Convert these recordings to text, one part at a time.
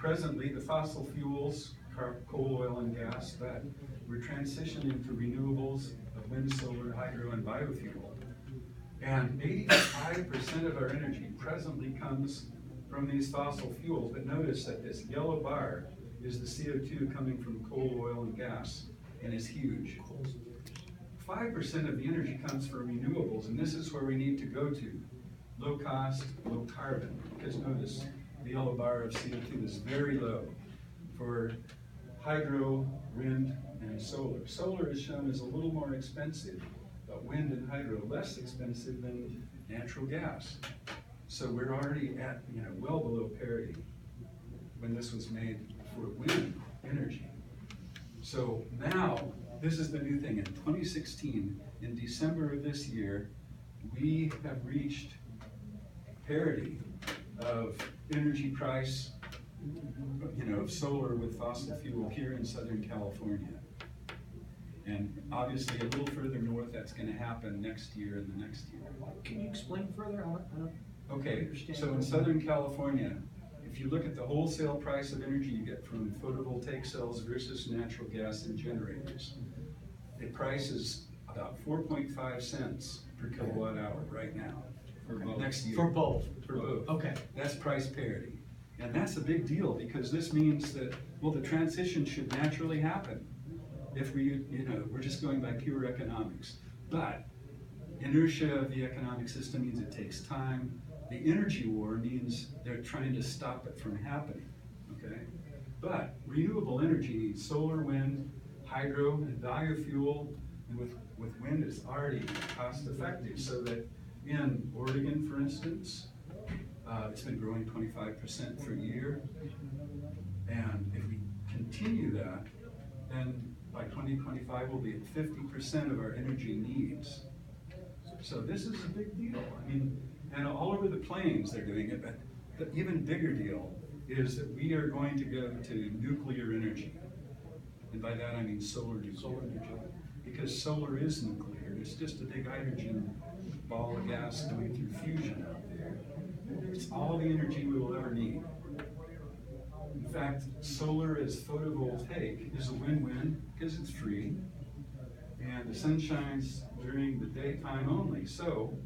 presently the fossil fuels, coal, oil, and gas, but we're transitioning to renewables of wind, solar, hydro, and biofuel. And 85% of our energy presently comes from these fossil fuels, but notice that this yellow bar is the CO2 coming from coal, oil, and gas, and it's huge. 5% of the energy comes from renewables, and this is where we need to go to. Low cost, low carbon, because notice the yellow bar of CO2 is very low for hydro, wind, and solar. Solar is shown as a little more expensive, but wind and hydro less expensive than natural gas. So we're already at, well below parity when this was made for wind energy. So now, this is the new thing. In 2016, in December of this year, we have reached parity of energy price, of solar with fossil fuel here in Southern California. And obviously a little further north, that's going to happen next year and the next year. Can you explain further? I don't Okay, understand. so in Southern California, if you look at the wholesale price of energy you get from photovoltaic cells versus natural gas and generators, the price is about 4.5 cents per kilowatt hour right now. Next year. For both? For both. Okay. That's price parity. And that's a big deal because this means that, well, the transition should naturally happen if we're just going by pure economics. But inertia of the economic system means it takes time. The energy war means they're trying to stop it from happening, okay? But renewable energy needs solar, wind, hydro, and biofuel, and with wind it's already cost effective, so that in Oregon, for instance, it's been growing 25% per year, and if we continue that, then by 2025 we'll be at 50% of our energy needs. So this is a big deal. I mean, and all over the plains they're doing it, but the even bigger deal is that we are going to go to nuclear energy. And by that I mean solar energy. Because solar is nuclear. It's just a big hydrogen ball of gas going through fusion out there. It's all the energy we will ever need. In fact, solar as photovoltaic is a win-win because it's free and the sun shines during the daytime only. So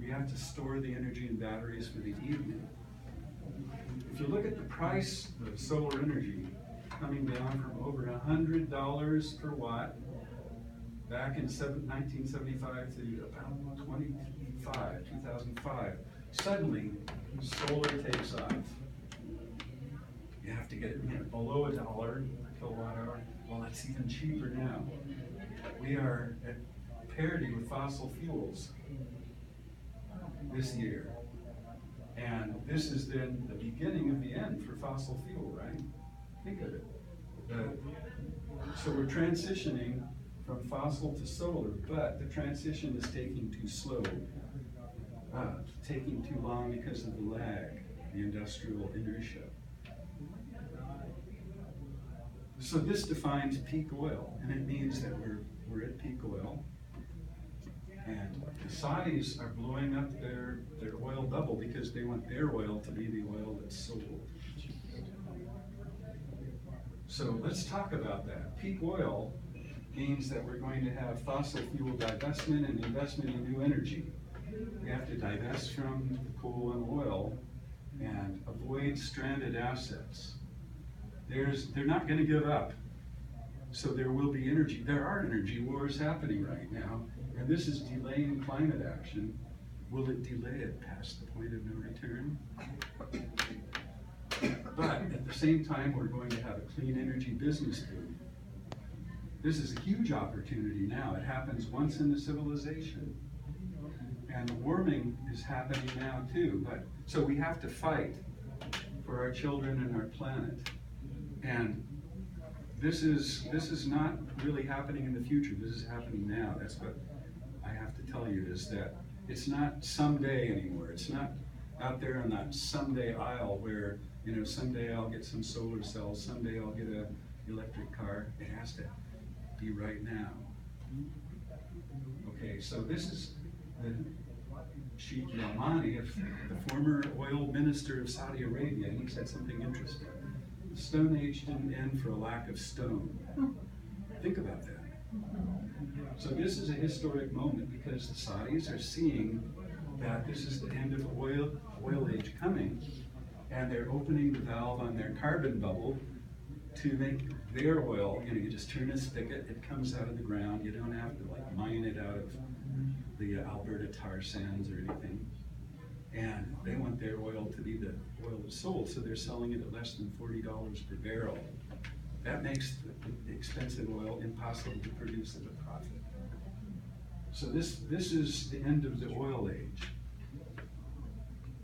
we have to store the energy in batteries for the evening. If you look at the price of solar energy coming down from over $100 per watt back in 1975 to about 2005, suddenly solar takes off. You have to get it below $1 per kilowatt hour. Well, it's even cheaper now. We are at parity with fossil fuels this year. And this is then the beginning of the end for fossil fuel, right? Think of it. So we're transitioning from fossil to solar, but the transition is taking too slow, taking too long because of the lag, the industrial inertia. So this defines peak oil, and it means that we're at peak oil. And the Saudis are blowing up their oil bubble because they want their oil to be the oil that's sold. So let's talk about that. Peak oil means that we're going to have fossil fuel divestment and investment in new energy. We have to divest from coal and oil and avoid stranded assets. They're not going to give up. So there will be energy. There are energy wars happening right now, and this is delaying climate action. Will it delay it past the point of no return? But at the same time, we're going to have a clean energy business boom. This is a huge opportunity now. It happens once in the civilization. And warming is happening now too. But so we have to fight for our children and our planet. And this is not really happening in the future. This is happening now. That's what I have to tell you, is that it's not someday anymore. It's not out there on that someday aisle where, someday I'll get some solar cells, someday I'll get an electric car. It has to be right now. Okay, so this is the Sheikh Yamani, the former oil minister of Saudi Arabia, and he said something interesting. Stone Age didn't end for a lack of stone. Think about that. So this is a historic moment because the Saudis are seeing that this is the end of oil age coming, and they're opening the valve on their carbon bubble to make their oil. You know, you just turn a spigot, it comes out of the ground. You don't have to like mine it out of the Alberta tar sands or anything. And they want their oil to be the oil that's sold, so they're selling it at less than $40 per barrel. That makes the expensive oil impossible to produce at a profit. So this is the end of the oil age.